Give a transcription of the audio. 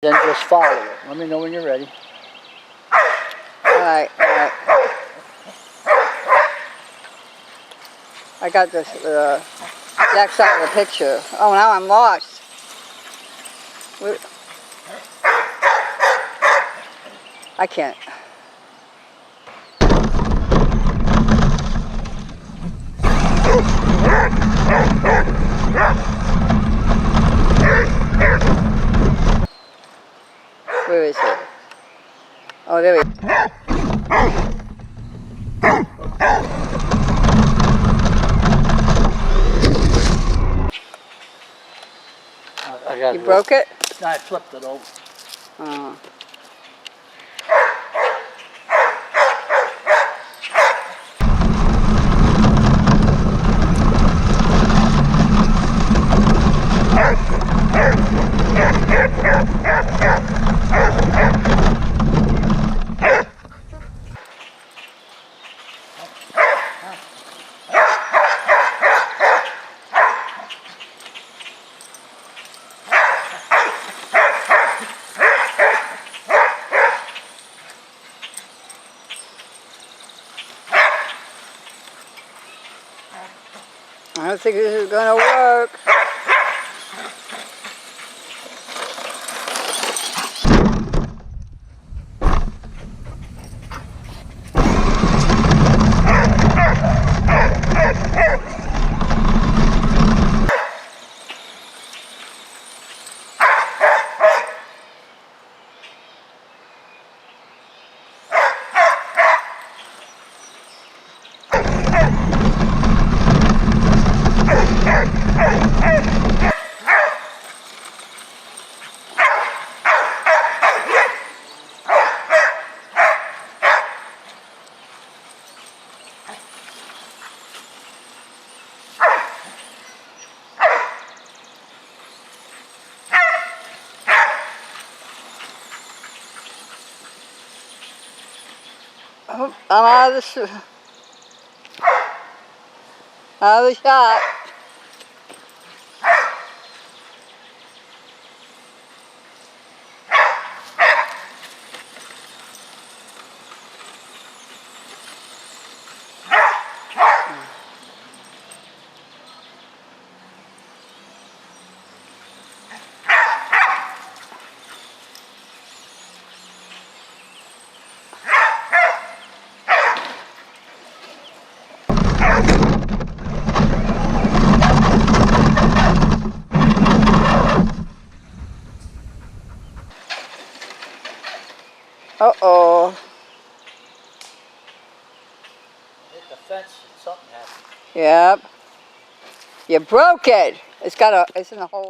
Then just follow it. Let me know when you're ready. Alright, alright. I got this back side of the picture. Oh, now I'm lost. I can't. Where is it? Oh, there we go. You broke it? No, I flipped it over. Oh. I don't think this is gonna work. Oh, I'm out of the shot. Uh-oh. Hit the fence and something happened. Yep. You broke it. It's in a hole.